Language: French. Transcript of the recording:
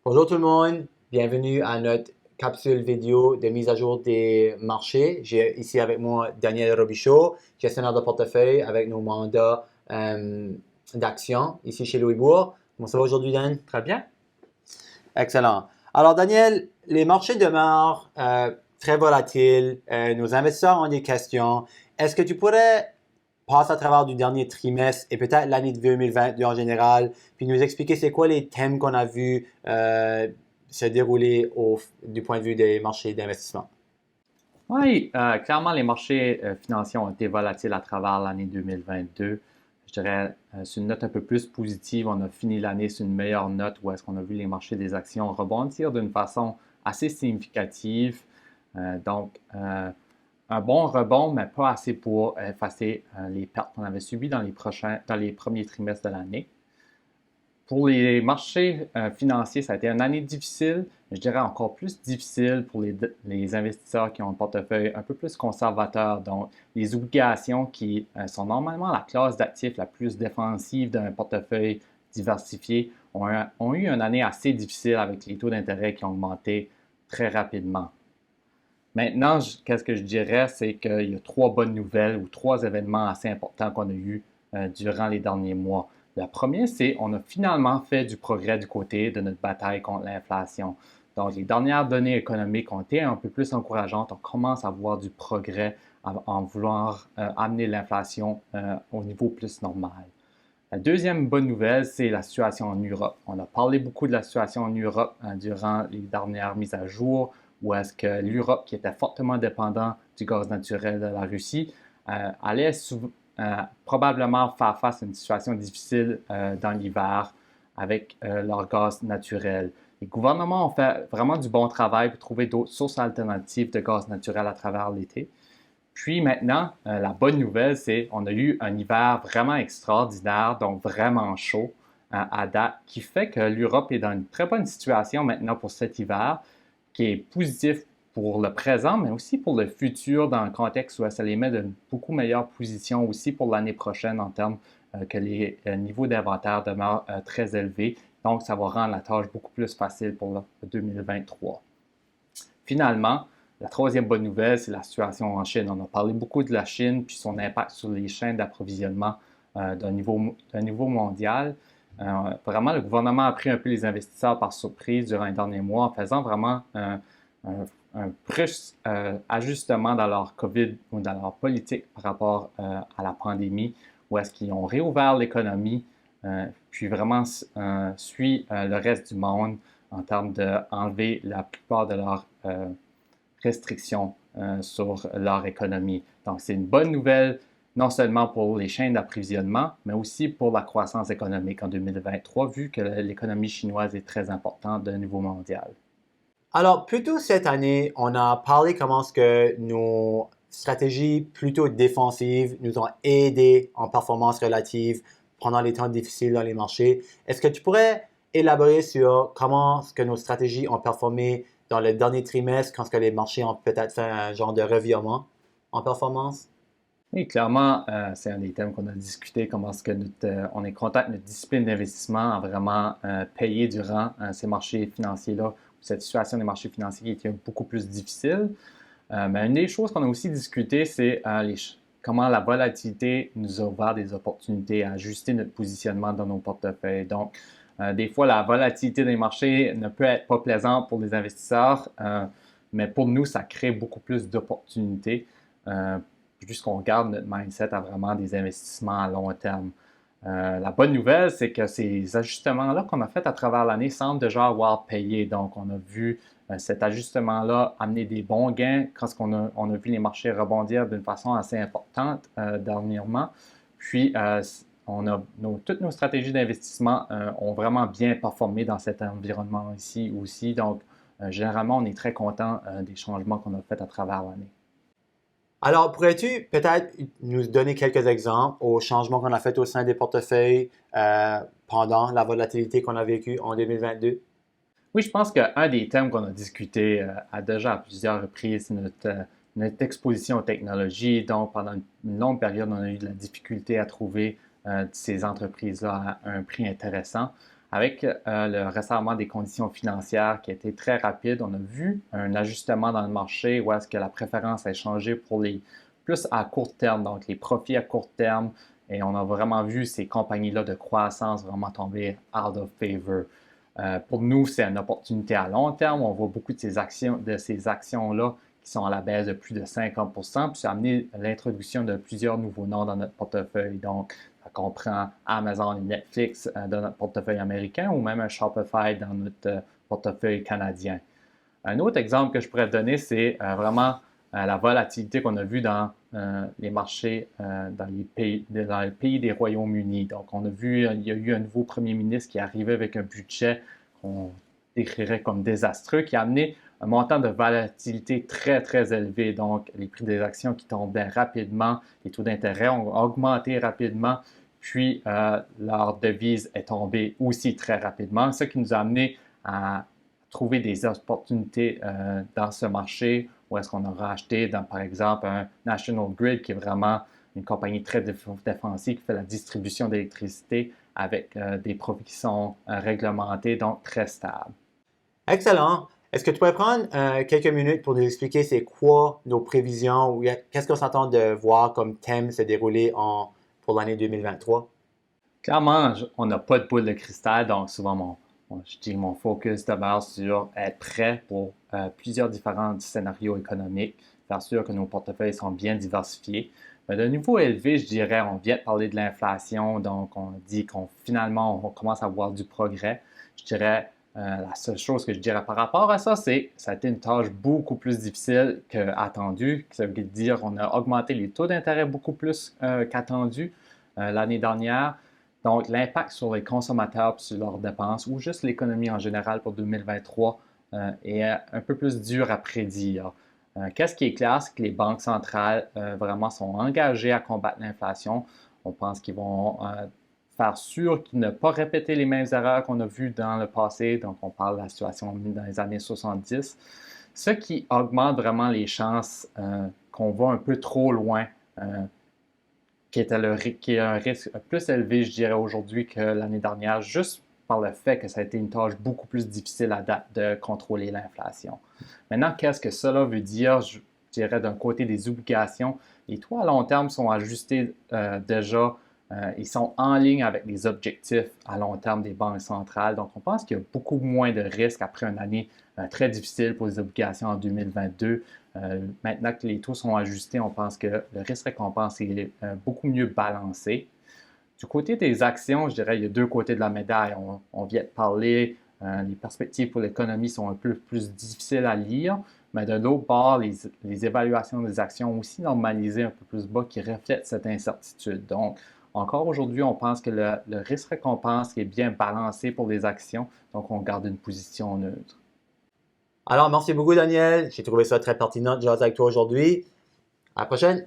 Bonjour tout le monde, bienvenue à notre capsule vidéo de mise à jour des marchés. J'ai ici avec moi Daniel Robichaud, gestionnaire de portefeuille avec nos mandats d'action ici chez Louis Bourg. Comment ça va aujourd'hui, Dan? Très bien. Excellent. Alors Daniel, les marchés demeurent très volatiles. Nos investisseurs ont des questions. Est-ce que tu pourrais passer à travers du dernier trimestre et peut-être l'année 2022 en général, puis nous expliquer c'est quoi les thèmes qu'on a vus se dérouler du point de vue des marchés d'investissement? Oui, clairement, les marchés financiers ont été volatiles à travers l'année 2022. Je dirais, sur une note un peu plus positive, on a fini l'année sur une meilleure note où est-ce qu'on a vu les marchés des actions rebondir d'une façon assez significative. Donc, un bon rebond, mais pas assez pour effacer les pertes qu'on avait subies dans les premiers trimestres de l'année. Pour les marchés financiers, ça a été une année difficile, je dirais encore plus difficile pour les investisseurs qui ont un portefeuille un peu plus conservateur. Donc, les obligations qui sont normalement la classe d'actifs la plus défensive d'un portefeuille diversifié ont eu une année assez difficile avec les taux d'intérêt qui ont augmenté très rapidement. Maintenant, qu'est-ce que je dirais, c'est qu'il y a trois bonnes nouvelles ou trois événements assez importants qu'on a eus durant les derniers mois. Le premier, c'est qu'on a finalement fait du progrès du côté de notre bataille contre l'inflation. Donc, les dernières données économiques ont été un peu plus encourageantes. On commence à voir du progrès en vouloir amener l'inflation au niveau plus normal. La deuxième bonne nouvelle, c'est la situation en Europe. On a parlé beaucoup de la situation en Europe durant les dernières mises à jour, où est-ce que l'Europe, qui était fortement dépendante du gaz naturel de la Russie, allait probablement faire face à une situation difficile dans l'hiver avec leur gaz naturel. Les gouvernements ont fait vraiment du bon travail pour trouver d'autres sources alternatives de gaz naturel à travers l'été. Puis maintenant, la bonne nouvelle, c'est qu'on a eu un hiver vraiment extraordinaire, donc vraiment chaud à date, qui fait que l'Europe est dans une très bonne situation maintenant pour cet hiver, qui est positif pour le présent, mais aussi pour le futur, dans le contexte où ça les met dans une beaucoup meilleure position aussi pour l'année prochaine en termes que les niveaux d'inventaire demeurent très élevés. Donc, ça va rendre la tâche beaucoup plus facile pour le 2023. Finalement, la troisième bonne nouvelle, c'est la situation en Chine. On a parlé beaucoup de la Chine puis son impact sur les chaînes d'approvisionnement d'un niveau mondial. Vraiment, le gouvernement a pris un peu les investisseurs par surprise durant les derniers mois en faisant vraiment un brusque ajustement dans leur COVID ou dans leur politique par rapport à la pandémie, où est-ce qu'ils ont réouvert l'économie, puis vraiment suit le reste du monde en termes d'enlever la plupart de leurs restrictions sur leur économie. Donc, c'est une bonne nouvelle, non seulement pour les chaînes d'approvisionnement, mais aussi pour la croissance économique en 2023, vu que l'économie chinoise est très importante d'un niveau mondial. Alors, plutôt cette année, on a parlé comment est-ce que nos stratégies plutôt défensives nous ont aidés en performance relative pendant les temps difficiles dans les marchés. Est-ce que tu pourrais élaborer sur comment est-ce que nos stratégies ont performé dans le dernier trimestre quand est-ce que les marchés ont peut-être fait un genre de revirement en performance? Oui, clairement, c'est un des thèmes qu'on a discuté, comment est-ce que on est content que notre discipline d'investissement a vraiment payé durant ces marchés financiers-là, cette situation des marchés financiers qui était beaucoup plus difficile. Mais une des choses qu'on a aussi discuté, c'est comment la volatilité nous a ouvert des opportunités à ajuster notre positionnement dans nos portefeuilles. Donc, des fois, la volatilité des marchés ne peut être pas plaisante pour les investisseurs, mais pour nous, ça crée beaucoup plus d'opportunités puisqu'on garde notre mindset à vraiment des investissements à long terme. La bonne nouvelle, c'est que ces ajustements-là qu'on a fait à travers l'année semblent déjà avoir payé. Donc, on a vu cet ajustement-là amener des bons gains quand on a vu les marchés rebondir d'une façon assez importante dernièrement. Puis, toutes nos stratégies d'investissement ont vraiment bien performé dans cet environnement ici aussi. Donc, généralement, on est très content des changements qu'on a faits à travers l'année. Alors, pourrais-tu peut-être nous donner quelques exemples aux changements qu'on a fait au sein des portefeuilles pendant la volatilité qu'on a vécue en 2022? Oui, je pense qu'un des thèmes qu'on a discuté déjà à plusieurs reprises, c'est notre exposition aux technologies. Donc, pendant une longue période, on a eu de la difficulté à trouver ces entreprises-là à un prix intéressant. avec le resserrement des conditions financières qui a été très rapide, on a vu un ajustement dans le marché où est-ce que la préférence a changé pour les plus à court terme, donc les profits à court terme. Et on a vraiment vu ces compagnies-là de croissance vraiment tomber out of favor. Pour nous, c'est une opportunité à long terme. On voit beaucoup de ces actions-là qui sont à la baisse de plus de 50%, puis ça a amené l'introduction de plusieurs nouveaux noms dans notre portefeuille. Donc, ça comprend Amazon et Netflix dans notre portefeuille américain ou même un Shopify dans notre portefeuille canadien. Un autre exemple que je pourrais donner, c'est vraiment la volatilité qu'on a vue dans les marchés dans les pays des Royaumes-Unis. Donc, on a vu, il y a eu un nouveau premier ministre qui est arrivé avec un budget qu'on décrirait comme désastreux, qui a amené un montant de volatilité très, très élevé. Donc, les prix des actions qui tombaient rapidement, les taux d'intérêt ont augmenté rapidement, puis leur devise est tombée aussi très rapidement, ce qui nous a amené à trouver des opportunités dans ce marché où est-ce qu'on aura acheté, par exemple, un National Grid qui est vraiment une compagnie très défensive qui fait la distribution d'électricité avec des profits qui sont réglementés, donc très stables. Excellent. Est-ce que tu pourrais prendre quelques minutes pour nous expliquer c'est quoi nos prévisions ou qu'est-ce qu'on s'attend de voir comme thème se dérouler pour l'année 2023? Clairement, on n'a pas de boule de cristal, donc souvent je dis mon focus demeure sur être prêt pour plusieurs différents scénarios économiques, faire sûr que nos portefeuilles sont bien diversifiés. Mais de niveau élevé, je dirais, on vient de parler de l'inflation, donc on dit qu'on finalement on commence à voir du progrès. Je dirais, la seule chose que je dirais par rapport à ça, c'est que ça a été une tâche beaucoup plus difficile qu'attendu. Ça veut dire qu'on a augmenté les taux d'intérêt beaucoup plus qu'attendu l'année dernière. Donc, l'impact sur les consommateurs et sur leurs dépenses ou juste l'économie en général pour 2023 est un peu plus dur à prédire. Qu'est-ce qui est clair, c'est que les banques centrales vraiment sont engagées à combattre l'inflation. On pense qu'ils vont faire sûr qu'ils ne pas répéter les mêmes erreurs qu'on a vues dans le passé. Donc, on parle de la situation dans les années 70. Ce qui augmente vraiment les chances qu'on va un peu trop loin qui est un risque plus élevé, je dirais, aujourd'hui que l'année dernière, juste par le fait que ça a été une tâche beaucoup plus difficile à date de contrôler l'inflation. Maintenant, qu'est-ce que cela veut dire? Je dirais d'un côté des obligations. Les taux à long terme sont ajustés déjà. Ils sont en ligne avec les objectifs à long terme des banques centrales. Donc, on pense qu'il y a beaucoup moins de risques après une année très difficile pour les obligations en 2022. Maintenant que les taux sont ajustés, on pense que le risque-récompense est beaucoup mieux balancé. Du côté des actions, je dirais, il y a deux côtés de la médaille. On vient de parler, les perspectives pour l'économie sont un peu plus difficiles à lire, mais de l'autre part, les évaluations des actions ont aussi normalisé un peu plus bas qui reflètent cette incertitude. Donc, encore aujourd'hui, on pense que le risque-récompense est bien balancé pour les actions, donc on garde une position neutre. Alors, merci beaucoup, Daniel. J'ai trouvé ça très pertinent de jaser avec toi aujourd'hui. À la prochaine!